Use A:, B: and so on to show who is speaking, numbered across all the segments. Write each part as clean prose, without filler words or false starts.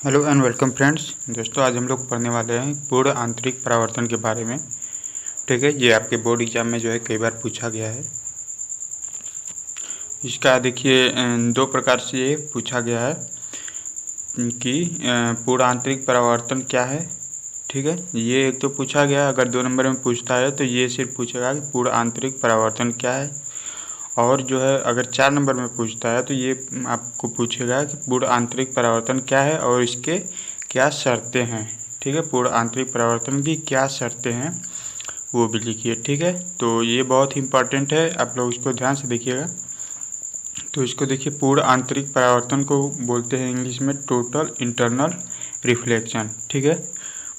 A: Hello and welcome friends. दोस्तों आज हम लोग पढ़ने वाले हैं पूर्ण आंतरिक परावर्तन के बारे में। ठीक है, ये आपके बोर्ड एग्जाम में जो है कई बार पूछा गया है। इसका देखिए दो प्रकार से ये पूछा गया है कि पूर्ण आंतरिक परावर्तन क्या है। ठीक है, ये एक तो पूछा गया, अगर 2 नंबर में पूछता है तो ये सिर्फ पूछेगा कि पूर्ण आंतरिक परावर्तन क्या है। और जो है अगर 4 नंबर में पूछता है तो ये आपको पूछेगा कि पूर्ण आंतरिक परावर्तन क्या है और इसके क्या शर्तें हैं। ठीक है, पूर्ण आंतरिक परावर्तन की क्या शर्तें हैं वो भी लिखिए। ठीक है, तो ये बहुत ही इंपॉर्टेंट है, आप लोग इसको ध्यान से देखिएगा। तो इसको देखिए, पूर्ण आंतरिक परावर्तन को बोलते हैं इंग्लिश में टोटल इंटरनल रिफ्लेक्शन। ठीक है,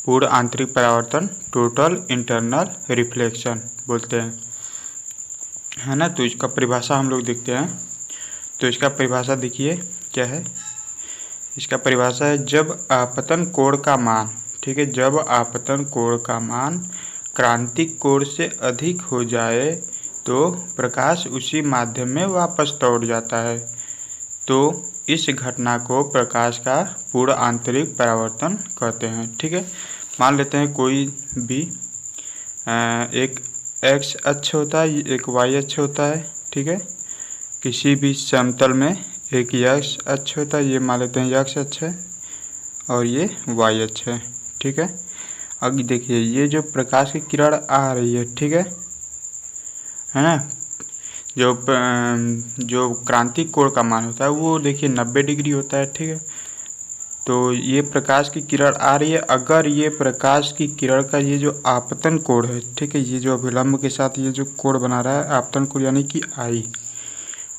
A: पूर्ण आंतरिक परावर्तन टोटल इंटरनल रिफ्लेक्शन बोलते हैं, है ना। तो इसका परिभाषा हम लोग देखते हैं। तो इसका परिभाषा देखिए क्या है। इसका परिभाषा है जब आपतन कोण का मान, ठीक है, जब आपतन कोण का मान क्रांतिक कोण से अधिक हो जाए तो प्रकाश उसी माध्यम में वापस लौट जाता है। तो इस घटना को प्रकाश का पूर्ण आंतरिक परावर्तन कहते हैं। ठीक है, मान लेते हैं कोई भी एक एक्स अक्ष होता है, एक वाई अक्ष होता है। ठीक है, किसी भी समतल में एक एक्स अक्ष होता है, ये मान लेते हैं एक्स अक्ष है और ये वाई अक्ष है। ठीक है, अब देखिए ये जो प्रकाश की किरण आ रही है, ठीक है ना, जो क्रांतिक कोण का मान होता है वो देखिए 90 डिग्री होता है। ठीक है, तो ये प्रकाश की किरण आ रही है, अगर ये प्रकाश की किरण का ये जो आपतन कोण है, ठीक है, ये जो अभिलंब के साथ ये जो कोण बना रहा है आपतन कोण यानी कि आई,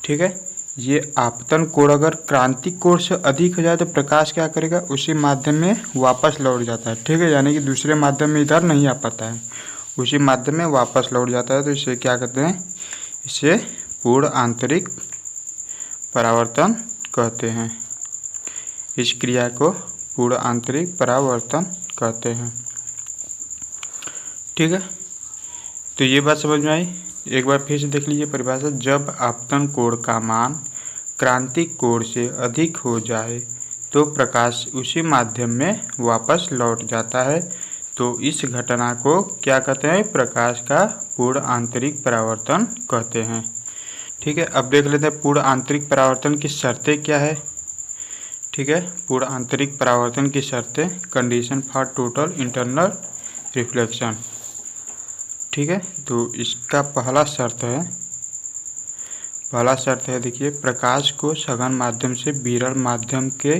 A: ठीक है, ये आपतन कोण अगर क्रांतिक कोण से अधिक हो जाए तो प्रकाश क्या करेगा, उसी माध्यम में वापस लौट जाता है। ठीक है, यानी कि दूसरे माध्यम में इधर नहीं आ पाता है, उसी माध्यम में वापस लौट जाता है। तो इसे क्या कहते हैं, इसे पूर्ण आंतरिक परावर्तन कहते हैं। इस क्रिया को पूर्ण आंतरिक परावर्तन कहते हैं। ठीक है, तो ये बात समझ में आई। एक बार फिर से देख लीजिए परिभाषा, जब आपतन कोण का मान क्रांतिक कोण से अधिक हो जाए तो प्रकाश उसी माध्यम में वापस लौट जाता है। तो इस घटना को क्या कहते हैं, प्रकाश का पूर्ण आंतरिक परावर्तन कहते हैं। ठीक है, अब देख लेते हैं पूर्ण आंतरिक परावर्तन की शर्तें क्या है। ठीक है, पूर्ण आंतरिक परावर्तन की शर्तें, condition for total internal reflection. ठीक है, तो इसका पहला शर्त है देखिए, प्रकाश को सघन माध्यम से विरल माध्यम के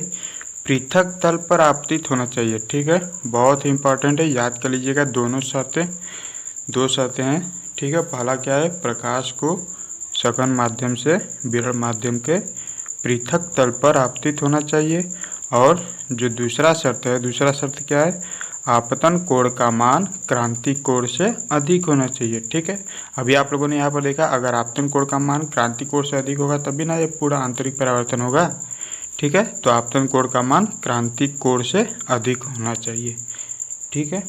A: पृथक तल पर आपतित होना चाहिए। ठीक है, बहुत ही इंपॉर्टेंट है, याद कर लीजिएगा। दो शर्तें हैं। ठीक है, पहला क्या है, प्रकाश को सघन माध्यम से विरल माध्यम के पृथक तल पर आपतित होना चाहिए। और जो दूसरा शर्त क्या है, आपतन कोण का मान क्रांतिक कोण से अधिक होना चाहिए। ठीक है, अभी आप लोगों ने यहाँ पर देखा, अगर आपतन कोण का मान क्रांतिक कोण से अधिक होगा तभी ना ये पूर्ण आंतरिक परावर्तन होगा। ठीक है, तो आपतन कोण का मान क्रांतिक कोण से अधिक होना चाहिए। ठीक है,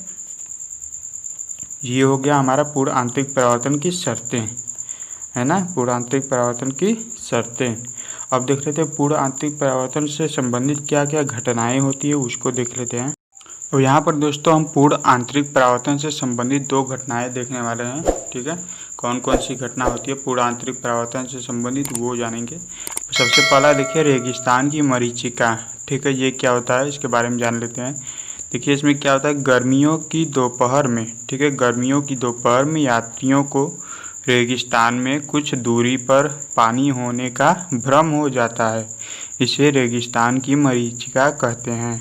A: ये हो गया हमारा पूर्ण आंतरिक परावर्तन की शर्तें, है ना, पूर्ण आंतरिक परावर्तन की शर्तें। अब देख लेते हैं पूर्ण आंतरिक परावर्तन से संबंधित क्या क्या घटनाएं होती है, उसको देख लेते हैं। तो यहाँ पर दोस्तों हम पूर्ण आंतरिक परावर्तन से संबंधित 2 घटनाएं देखने वाले हैं। ठीक है, कौन कौन सी घटना होती है पूर्ण आंतरिक परावर्तन से संबंधित वो जानेंगे। सबसे पहला देखिए रेगिस्तान की मरीचिका। ठीक है, ये क्या होता है इसके बारे में जान लेते हैं। देखिए इसमें क्या होता है, गर्मियों की दोपहर में, ठीक है, गर्मियों की दोपहर में यात्रियों को रेगिस्तान में कुछ दूरी पर पानी होने का भ्रम हो जाता है, इसे रेगिस्तान की मरीचिका कहते हैं।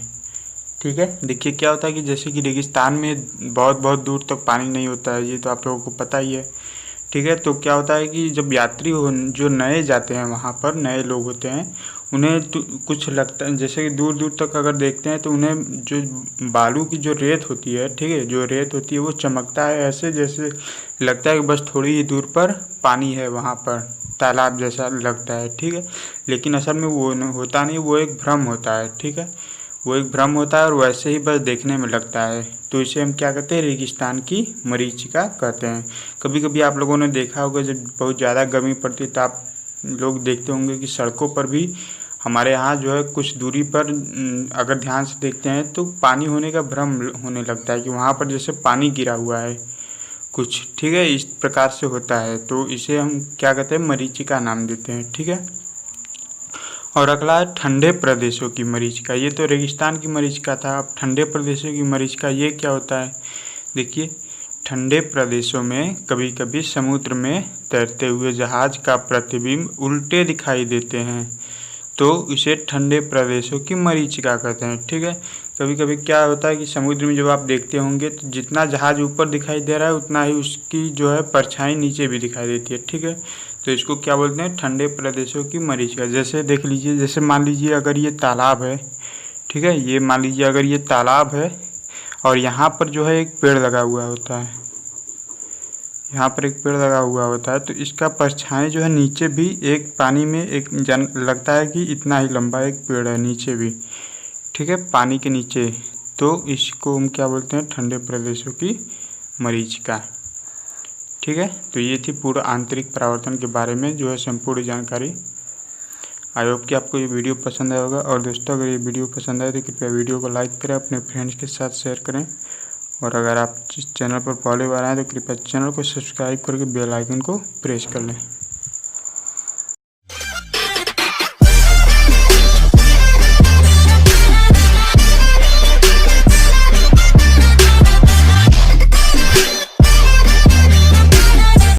A: ठीक है, देखिए क्या होता है कि जैसे कि रेगिस्तान में बहुत दूर तक पानी नहीं होता है, ये तो आप लोगों को पता ही है। ठीक है, तो क्या होता है कि जब यात्री जो नए जाते हैं वहाँ पर, नए लोग होते हैं, उन्हें तो कुछ लगता है, जैसे कि दूर दूर तक अगर देखते हैं तो उन्हें जो बालू की जो रेत होती है, ठीक है, जो रेत होती है वो चमकता है ऐसे, जैसे लगता है कि बस थोड़ी ही दूर पर पानी है, वहाँ पर तालाब जैसा लगता है। ठीक है, लेकिन असल में वो होता नहीं, वो एक भ्रम होता है। ठीक है, वो एक भ्रम होता है और वैसे ही बस देखने में लगता है, तो इसे हम क्या कहते हैं, रेगिस्तान की मरीचिका कहते हैं। कभी कभी आप लोगों ने देखा होगा जब बहुत ज़्यादा गर्मी पड़ती है तो आप लोग देखते होंगे कि सड़कों पर भी हमारे यहाँ जो है कुछ दूरी पर अगर ध्यान से देखते हैं तो पानी होने का भ्रम होने लगता है कि वहाँ पर जैसे पानी गिरा हुआ है कुछ, ठीक है, इस प्रकार से होता है। तो इसे हम क्या कहते हैं, मरीचिका नाम देते हैं, ठीक है। और अगला है ठंडे प्रदेशों की मरीचिका। ये तो रेगिस्तान की मरीचिका था, अब ठंडे प्रदेशों की मरीचिका ये क्या होता है। देखिए, ठंडे प्रदेशों में कभी कभी समुद्र में तैरते हुए जहाज का प्रतिबिंब उल्टे दिखाई देते हैं, तो इसे ठंडे प्रदेशों की मरीचिका कहते हैं, ठीक है। कभी कभी क्या होता है कि समुद्र में जब आप देखते होंगे तो जितना जहाज ऊपर दिखाई दे रहा है उतना ही उसकी जो है परछाई नीचे भी दिखाई देती है, ठीक है। तो इसको क्या बोलते हैं, ठंडे प्रदेशों की मरीचिका। जैसे देख लीजिए, जैसे मान लीजिए अगर ये तालाब है, ठीक है, ये मान लीजिए अगर ये तालाब है और यहाँ पर जो है एक पेड़ लगा हुआ होता है, यहाँ पर एक पेड़ लगा हुआ होता है, तो इसका परछाई जो है नीचे भी एक पानी में एक लगता है कि इतना ही लंबा एक पेड़ है नीचे भी, ठीक है, पानी के नीचे। तो इसको हम क्या बोलते हैं, ठंडे प्रदेशों की मरीचिका, ठीक है। तो ये थी पूरा आंतरिक परावर्तन के बारे में जो है संपूर्ण जानकारी। आई होप कि आपको ये वीडियो पसंद आया होगा। और दोस्तों, अगर ये वीडियो पसंद आए तो कृपया वीडियो को लाइक करें, अपने फ्रेंड्स के साथ शेयर करें। और अगर आप इस चैनल पर पहली बार आए तो कृपया चैनल को सब्सक्राइब करके बेल आइकन को प्रेस कर लें।